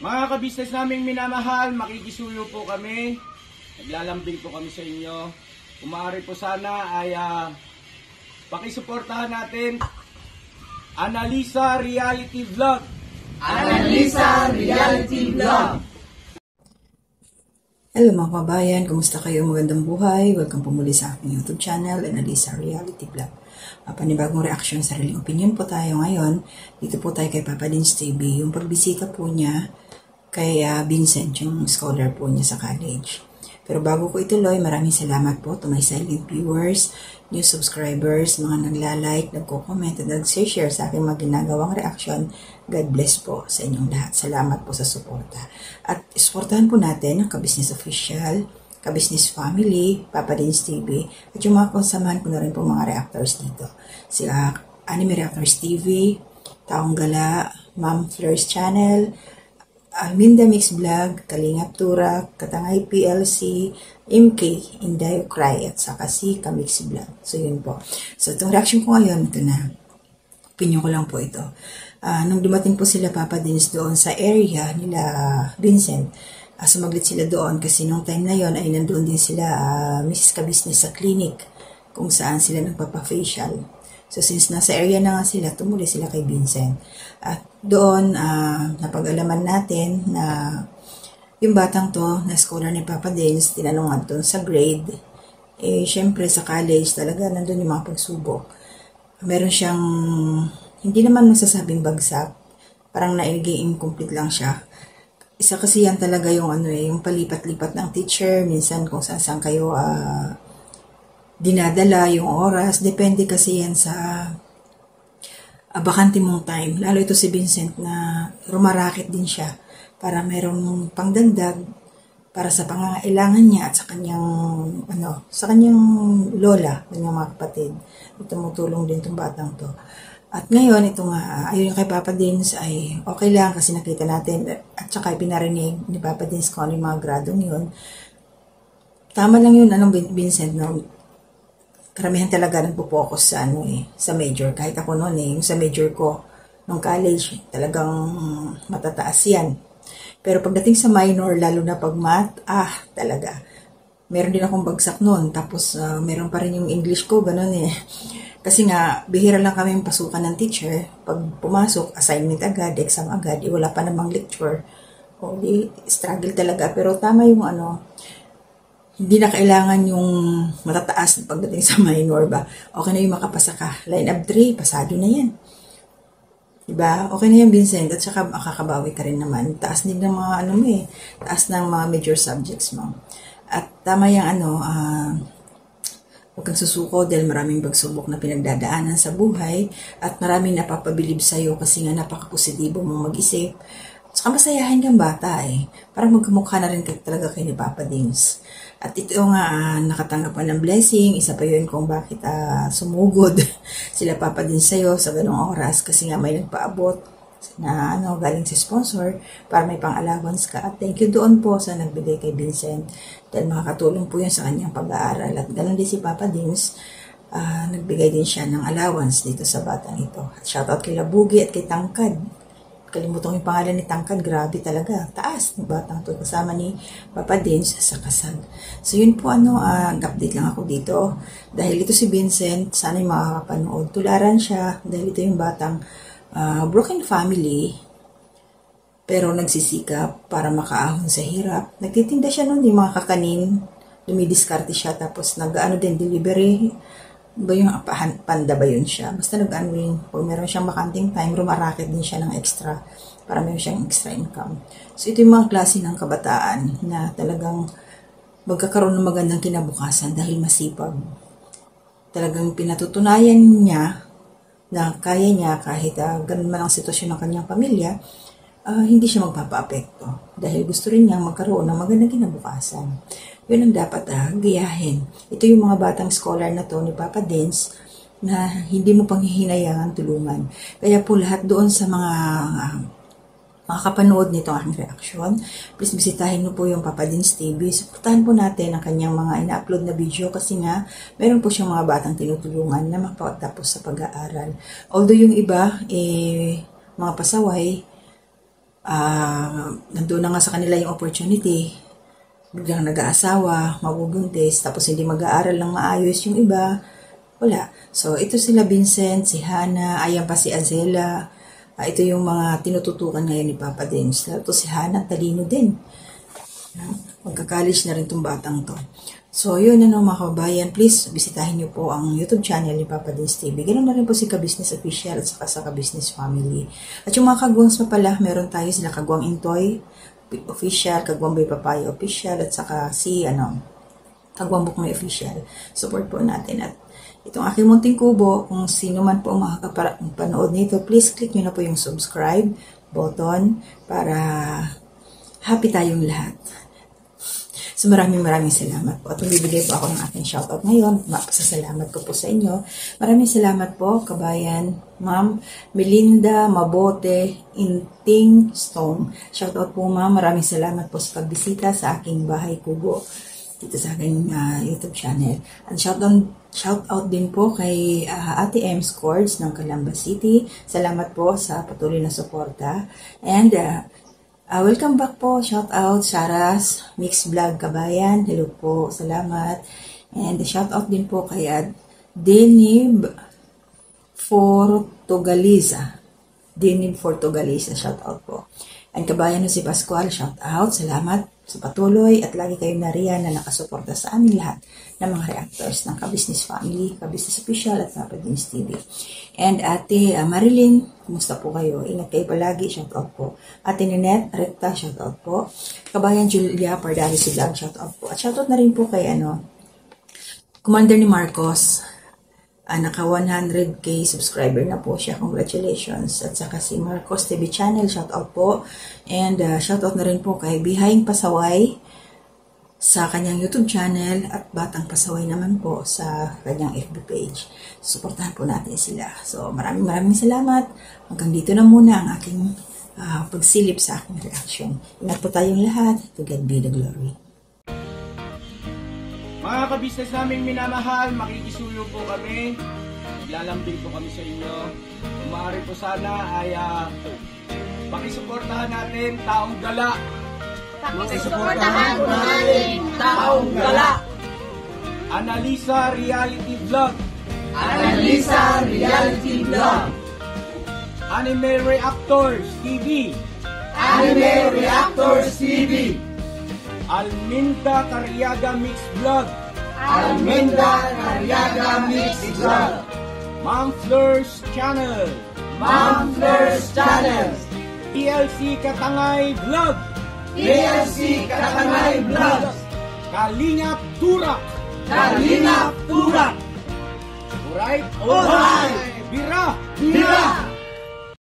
Mga kabisnes naming minamahal, makikisuyo po kami. Naglalambing po kami sa inyo. Kung maaari po sana ay pakisuportahan natin Analisa Reality Vlog. Analisa Reality Vlog. Hello mga kabayan, kumusta kayo? Magandang buhay. Welcome po muli sa aking YouTube channel, Analisa Reality Vlog. Panibagong reaction, sariling opinion po tayo ngayon. Dito po tayo kay Papa Dins TV. Yung pagbisita po niya kay Vincent, yung scholar po niya sa college. Pero bago ko ituloy, maraming salamat po to my silent viewers, new subscribers, mga nagla-like, nagko-comment, at nag-share sa aking mga ginagawang reaction. God bless po sa inyong lahat. Salamat po sa suporta. At suportahan po natin ang Kabisnes Official, Kabisnes Family, Papa Dins TV, at yung mga konsamahan ko na rin po mga reactors dito. Sila Anime Reactors TV, Taong Gala, Ma'am Fleurs Channel, Alminda Mix Vlog, Kalingap Turak, Katangay PLC, MK, Indayo Cry, at saka si Kamix Vlog. So yun po. So itong reaction ko ngayon, ito na. Opinion ko lang po ito. Nung dumating po sila Papa Dins doon sa area nila Vincent, sumaglit sila doon kasi nung time na yon ay nandoon din sila Mrs. Kabisnes sa clinic kung saan sila nagpapa-facial. So since nasa area na nga sila, tumuli sila kay Vincent. At doon, napag-alaman natin na yung batang to, na scholar ni Papa Dins, tinanungan doon sa grade. Syempre sa college talaga nandun yung mga pagsubok. Meron siyang, hindi naman masasabing bagsak, parang na-incomplete lang siya. Isa kasi yan talaga yung yung palipat-lipat ng teacher, minsan kung saan kayo dinadala yung oras, depende kasi yan sa bakante mong time. Lalo ito si Vincent na rumarakit din siya para merong pangdagdag para sa pangangailangan niya at sa kanyang sa kanyang lola, kanyang mga kapatid. Tumutulong din itong batang to. At ngayon, ito nga, ayun kay Papa Dins ay okay lang kasi nakita natin at saka pinarinig ni Papa Dins kung ano yung mga gradong yun. Tama lang yun, Vincent, no? Karamihan talaga nagpo-focus sa sa major. Kahit ako noon yung sa major ko nung college, talagang matataas yan. Pero pagdating sa minor, lalo na pag math, talaga. Meron din akong bagsak noon. Tapos meron pa rin yung English ko, ganun Kasi nga, bihira lang kami yung pasukan ng teacher. Pag pumasok, assignment agad, exam agad, wala pa namang lecture. Struggle talaga. Pero tama yung hindi na kailangan yung matataas pagdating sa minor ba. Okay na yung makapasa ka. Line up 3, pasado na yan. Diba? Okay na yan, Vincent. At saka makakabawi ka rin naman. Taas din ng mga taas ng mga major subjects mo. At tama yung huwag kang susuko dahil maraming pagsubok na pinagdadaanan sa buhay at maraming napapabilib sa'yo kasi nga napaka-positibo mong mag-isip. Saka masayahin kang bata Para magkamukha na rin talaga kay ni Papa Dins. At ito nga nakatanggap ka ng blessing. Isa pa yun kung bakit sumugod sila Papa Dins sa'yo sa ganong oras kasi nga may nagpaabot na galing sa sponsor para may pang-allowance ka. At thank you doon po sa nagbigay kay Vincent dahil makakatulong po yun sa kanyang pag-aaral. At ganoon din si Papa Dins, nagbigay din siya ng allowance dito sa batang ito. At shoutout kay Labugi at kay Tangkad. Kalimutan ko yung pangalan ni Tangkad, grabe talaga. Taas ng batang to kasama ni Papa Dins sa kasal. So yun po update lang ako dito. Dahil ito si Vincent, sana yung makakapanood. Tularan siya dahil ito yung batang broken family pero nagsisikap para makaahon sa hirap. Nagtitinda siya noon yung mga kakanin, dumidiskarte siya tapos din delivery ba yung panda ba yun siya, basta rin pag meron siyang makanting time, rumarakit din siya ng extra para meron siyang extra income. So ito yung mga klase ng kabataan na talagang magkakaroon ng magandang kinabukasan dahil masipag. Talagang pinatutunayan niya na kaya niya kahit ganun man ang sitwasyon ng kanyang pamilya, hindi siya magpapaapekto dahil gusto rin niyang magkaroon ng magandang kinabukasan. Yun ang dapat gayahin. Ito yung mga batang scholar na to ni Papa Dins na hindi mo panghihinayangan tulungan. Kaya po lahat doon sa mga makakapanood nito ang aking reaction, please bisitahin mo po yung Papa Dins TV. Suportahan po natin ang kanyang mga ina-upload na video kasi nga meron po siyang mga batang tinutulungan na mapatapos sa pag-aaral. Although yung iba, mga pasaway, nandun na nga sa kanila yung opportunity, biglang nag-aasawa, mabubuntis, tapos hindi mag-aaral lang maayos yung iba, wala. So, ito sila Vincent, si Hannah, ayan pa si Azela. Ito yung mga tinututukan ngayon ni Papa Dins. Ito si Hannah, talino din. Magka-college na rin itong batang to. So, yun mga kababayan, please bisitahin niyo po ang YouTube channel ni Papa Dins TV. Ganoon na rin po si Ka-Business Official at saka sa Ka-Business Family. At yung mga kagwangs pa pala, meron tayo sila Kagwang Intoy Official, Kagwang Bay Papaya Official, at saka si Kagwang Bukmay Official. Support po natin. At itong aking munting kubo, kung sino man po makakapanood nito, please click nyo na po yung subscribe button para happy tayong lahat. So maraming salamat po. At bibigay po ako ng aking shoutout ngayon. Mapasasalamat ko po sa inyo. Maraming salamat po, kabayan, Ma'am Melinda Mabote Inting Stone. Shoutout po, Ma'am. Maraming salamat po sa pagbisita sa aking bahay kubo dito sa aking YouTube channel. At shoutout din po kay Ate M. Scords ng Calamba City. Salamat po sa patuloy na suporta. And welcome back po. Shoutout Saras Mix Vlog Kabayan. Hello po. Salamat. And shoutout din po kay Denib Fortugaliza. Denib Fortugaliza. Shoutout po. And kabayan si Pascual. Shoutout. Salamat sa patuloy at lagi kayong nariyan na nakasuporta sa amin lahat ng mga reactors ng Ka-Business Family, Ka-Business Official at Papa Dins TV. And Ate Marilyn, kumusta po kayo? Ingat kayo palagi, shoutout po. Ate Ninette Recta, shoutout po. Kabayan Julia Pardari si Vlog, shoutout po. At shoutout na rin po kay Commander ni Marcos. Naka 100k subscriber na po siya. Congratulations. At saka si Marcos TV channel, shoutout po. And shoutout na rin po kay Bihaing Pasaway sa kanyang YouTube channel at Batang Pasaway naman po sa kanyang FB page. Suportahan po natin sila. So maraming salamat. Hanggang dito na muna ang aking pagsilip sa aking reaction. Ingat po tayong lahat. To God be the glory. Mga ka-business naming minamahal, makikisuyo po kami. Naglalambing po kami sa inyo. Kung maaari po sana ay pakisuportahan natin Taong Gala. Pakisuportahan po natin Taong Gala. Analisa Reality Vlog. Analisa Reality Vlog. Anime Reactors TV. Anime Reactors TV. Alminda Cariaga Mix Vlog. Alminda Cariaga Mix Vlog. Ma'am Fleurs Channel. Ma'am Fleurs Channel. PLC Katangay Vlog. PLC Katangay Vlog. Kalingap Turak. Kalingap Turak. Alright? Alright. Bira. Bira.